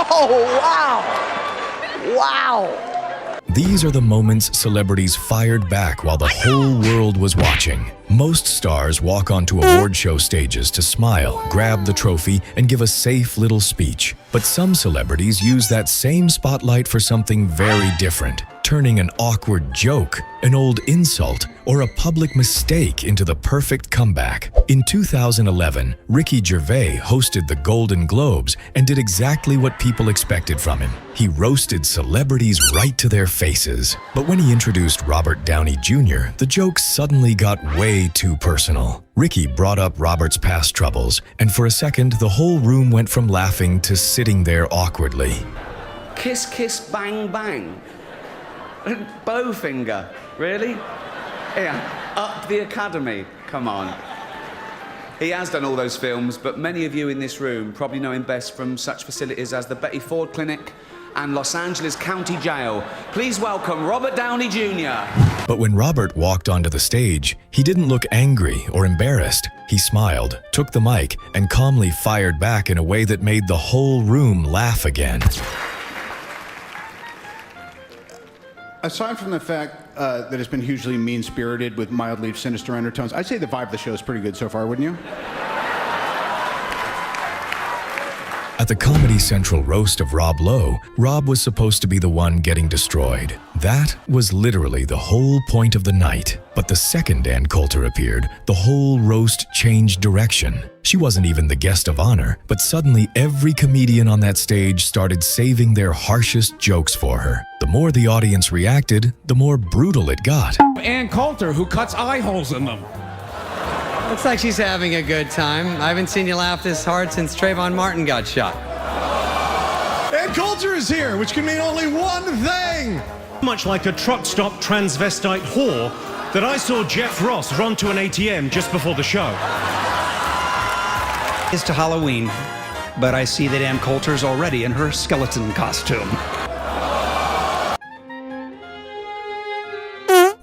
Oh, wow. Wow. These are the moments celebrities fired back while the whole world was watching. Most stars walk onto award show stages to smile, grab the trophy, and give a safe little speech. But some celebrities use that same spotlight for something very different, turning an awkward joke, an old insult, or a public mistake into the perfect comeback. In 2011, Ricky Gervais hosted the Golden Globes and did exactly what people expected from him. He roasted celebrities right to their faces. But when he introduced Robert Downey Jr., the joke suddenly got way too personal. Ricky brought up Robert's past troubles, and for a second, the whole room went from laughing to sitting there awkwardly. Kiss, kiss, bang, bang. Bowfinger, really? Yeah, Up the Academy, come on. He has done all those films, but many of you in this room probably know him best from such facilities as the Betty Ford Clinic and Los Angeles County Jail. Please welcome Robert Downey Jr. But when Robert walked onto the stage, he didn't look angry or embarrassed. He smiled, took the mic, and calmly fired back in a way that made the whole room laugh again. Aside from the fact that it's been hugely mean-spirited with mildly sinister undertones, I'd say the vibe of the show is pretty good so far, wouldn't you? At the Comedy Central roast of Rob Lowe, Rob was supposed to be the one getting destroyed. That was literally the whole point of the night. But the second Ann Coulter appeared, the whole roast changed direction. She wasn't even the guest of honor, but suddenly every comedian on that stage started saving their harshest jokes for her. The more the audience reacted, the more brutal it got. Ann Coulter, who cuts eye holes in them. Looks like she's having a good time. I haven't seen you laugh this hard since Trayvon Martin got shot. Ann Coulter is here, which can mean only one thing. Much like a truck stop transvestite whore that I saw Jeff Ross run to an ATM just before the show. It's to Halloween, but I see that Ann Coulter's already in her skeleton costume.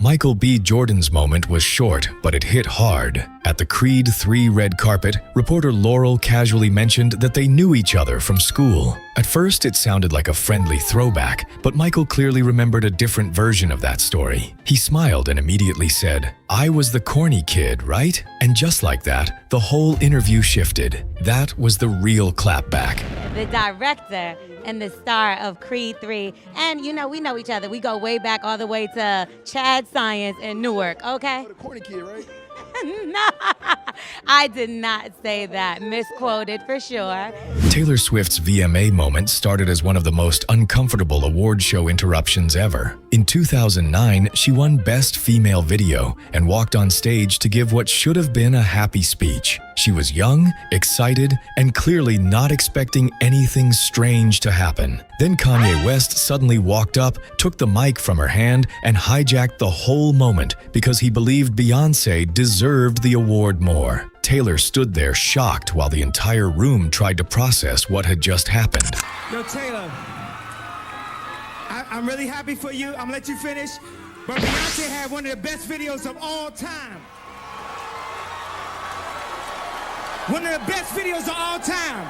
Michael B. Jordan's moment was short, but it hit hard. At the Creed 3 red carpet, reporter Laurel casually mentioned that they knew each other from school. At first, it sounded like a friendly throwback, but Michael clearly remembered a different version of that story. He smiled and immediately said, "I was the corny kid, right?" And just like that, the whole interview shifted. That was the real clapback. The director and the star of Creed 3. And, you know, we know each other. We go way back all the way to Chad Science in Newark, okay? The corny kid, right? No, I did not say that. Misquoted for sure. Taylor Swift's VMA moment started as one of the most uncomfortable award show interruptions ever. In 2009, she won Best Female Video and walked on stage to give what should have been a happy speech. She was young, excited, and clearly not expecting anything strange to happen. Then Kanye West suddenly walked up, took the mic from her hand, and hijacked the whole moment because he believed Beyoncé deserved the award more. Taylor stood there shocked while the entire room tried to process what had just happened. Yo, Taylor, I'm really happy for you. I'm gonna let you finish. But Beyoncé had one of the best videos of all time. One of the best videos of all time.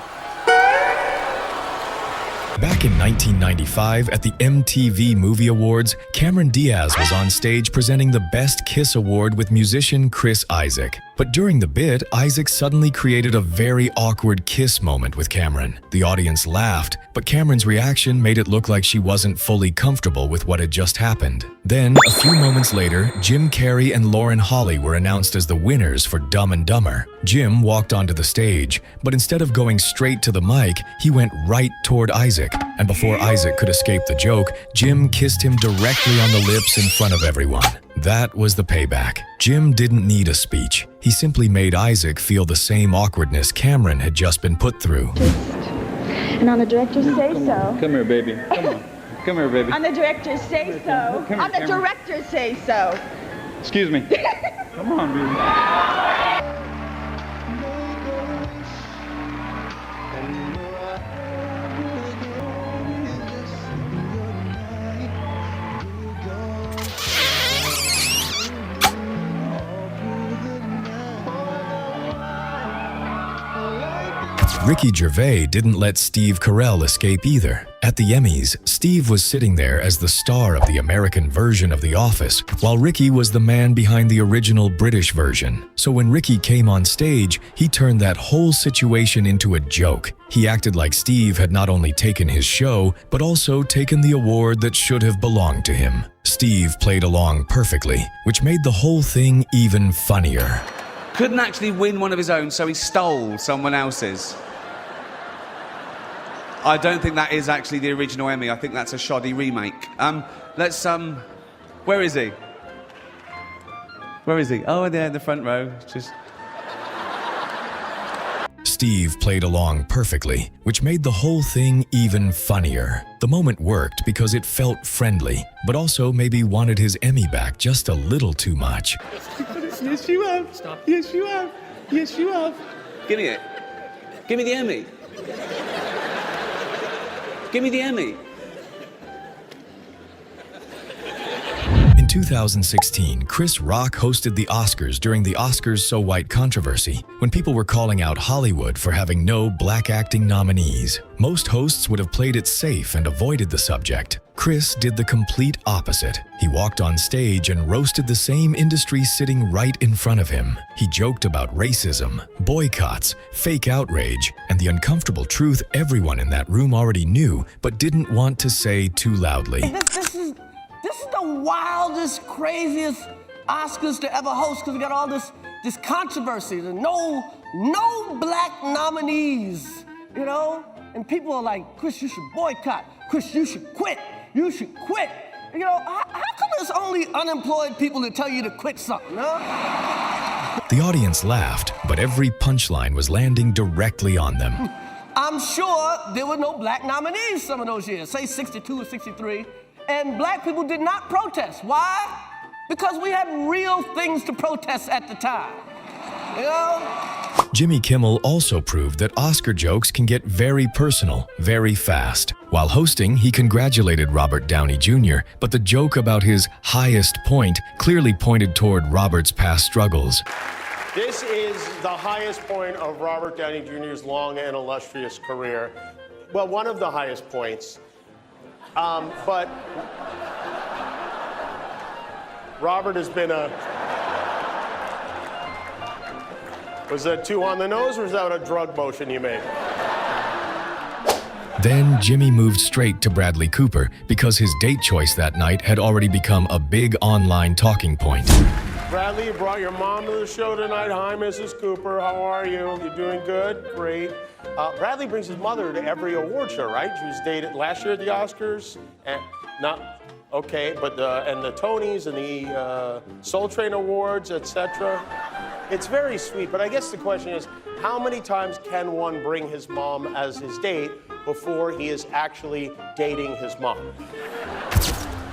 Back in 1995, at the MTV Movie Awards, Cameron Diaz was on stage presenting the Best Kiss Award with musician Chris Isaak. But during the bit, Isaac suddenly created a very awkward kiss moment with Cameron. The audience laughed, but Cameron's reaction made it look like she wasn't fully comfortable with what had just happened. Then, a few moments later, Jim Carrey and Lauren Holly were announced as the winners for Dumb and Dumber. Jim walked onto the stage, but instead of going straight to the mic, he went right toward Isaac. And before Isaac could escape the joke, Jim kissed him directly on the lips in front of everyone. That was the payback. Jim didn't need a speech. He simply made Isaac feel the same awkwardness Cameron had just been put through. And on the director's say-so. Come here, baby. Come on. Come here, baby. On the director's say-so. On the director's say-so. Excuse me. Come on, baby. Ricky Gervais didn't let Steve Carell escape either. At the Emmys, Steve was sitting there as the star of the American version of The Office, while Ricky was the man behind the original British version. So when Ricky came on stage, he turned that whole situation into a joke. He acted like Steve had not only taken his show, but also taken the award that should have belonged to him. Steve played along perfectly, which made the whole thing even funnier. Couldn't actually win one of his own, so he stole someone else's. I don't think that is actually the original Emmy. I think that's a shoddy remake. Where is he? Where is he? Oh, there in the front row. Just... Steve played along perfectly, which made the whole thing even funnier. The moment worked because it felt friendly, but also maybe wanted his Emmy back just a little too much. Yes, you have. Stop. Yes, you have. Yes, you have. Give me it. Give me the Emmy. Give me the Emmy. In 2016, Chris Rock hosted the Oscars during the Oscars So White controversy, when people were calling out Hollywood for having no black acting nominees. Most hosts would have played it safe and avoided the subject. Chris did the complete opposite. He walked on stage and roasted the same industry sitting right in front of him. He joked about racism, boycotts, fake outrage, and the uncomfortable truth everyone in that room already knew, but didn't want to say too loudly. This is the wildest, craziest Oscars to ever host, because we got all this controversy, and no black nominees, you know? And people are like, Chris, you should boycott. Chris, you should quit. You should quit. You know, how come there's only unemployed people that tell you to quit something, huh? The audience laughed, but every punchline was landing directly on them. I'm sure there were no black nominees some of those years, say 62 or 63, and black people did not protest. Why? Because we had real things to protest at the time, you know? Jimmy Kimmel also proved that Oscar jokes can get very personal, very fast. While hosting, he congratulated Robert Downey Jr., but the joke about his highest point clearly pointed toward Robert's past struggles. This is the highest point of Robert Downey Jr.'s long and illustrious career. Well, one of the highest points. But Robert has been Was that too on the nose, or was that a drug motion you made? Then Jimmy moved straight to Bradley Cooper because his date choice that night had already become a big online talking point. Bradley, you brought your mom to the show tonight. Hi, Mrs. Cooper. How are you? You doing good? Great. Bradley brings his mother to every award show, right? She was dated last year at the Oscars. And not okay, but and the Tonys and the Soul Train Awards, etc. It's very sweet, but I guess the question is, how many times can one bring his mom as his date before he is actually dating his mom?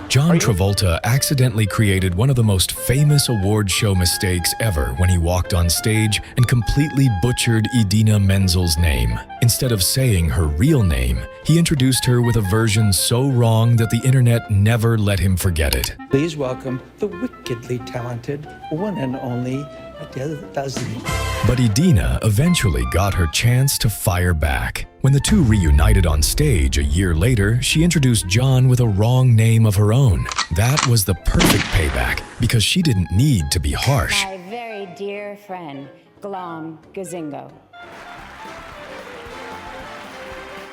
John Travolta accidentally created one of the most famous award show mistakes ever when he walked on stage and completely butchered Idina Menzel's name. Instead of saying her real name, he introduced her with a version so wrong that the internet never let him forget it. Please welcome the wickedly talented one and only Adele Dazeem. But Idina eventually got her chance to fire back. When the two reunited on stage a year later, she introduced John with a wrong name of her own. That was the perfect payback because she didn't need to be harsh. My very dear friend, Glom Gazingo.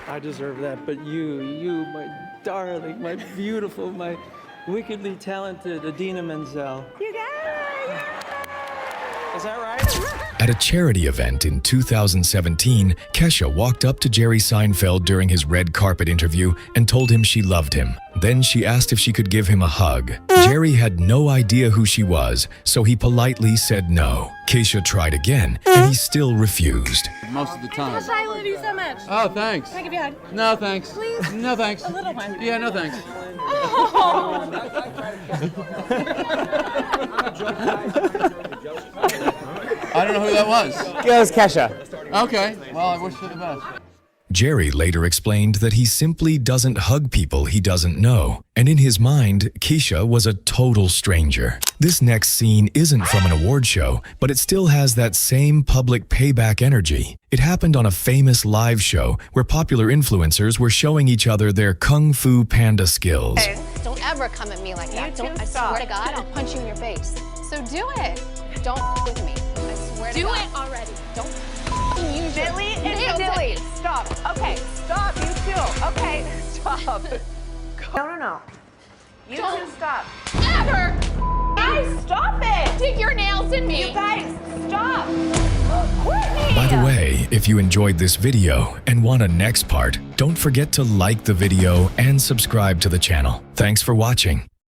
I deserve that, but you, my darling, my beautiful, my wickedly talented Idina Menzel. You got it! Is that right? At a charity event in 2017, Kesha walked up to Jerry Seinfeld during his red carpet interview and told him she loved him. Then she asked if she could give him a hug. Jerry had no idea who she was, so he politely said no. Kesha tried again, and he still refused. Most of the time. Gosh, I love you so much. Oh, thanks. Can I give you a hug? No, thanks. Please? No, thanks. A little one. Yeah, no, thanks. Oh. I don't know who that was. Yeah, it was Kesha. Okay. Well, I wish her the best. Jerry later explained that he simply doesn't hug people he doesn't know, and in his mind, Keisha was a total stranger. This next scene isn't from an award show, but it still has that same public payback energy. It happened on a famous live show where popular influencers were showing each other their Kung Fu Panda skills. Don't ever come at me like that. I swear to God, I'll punch you in your face. So do it. Don't with me. I swear to God. Do it already. Don't use Billy and Billy. Stop. Okay, stop. You too. Okay, stop. No. You two stop. Ever! Guys, stop it! Dig your nails in me. You guys, stop. By the way, if you enjoyed this video and want a next part, don't forget to like the video and subscribe to the channel. Thanks for watching.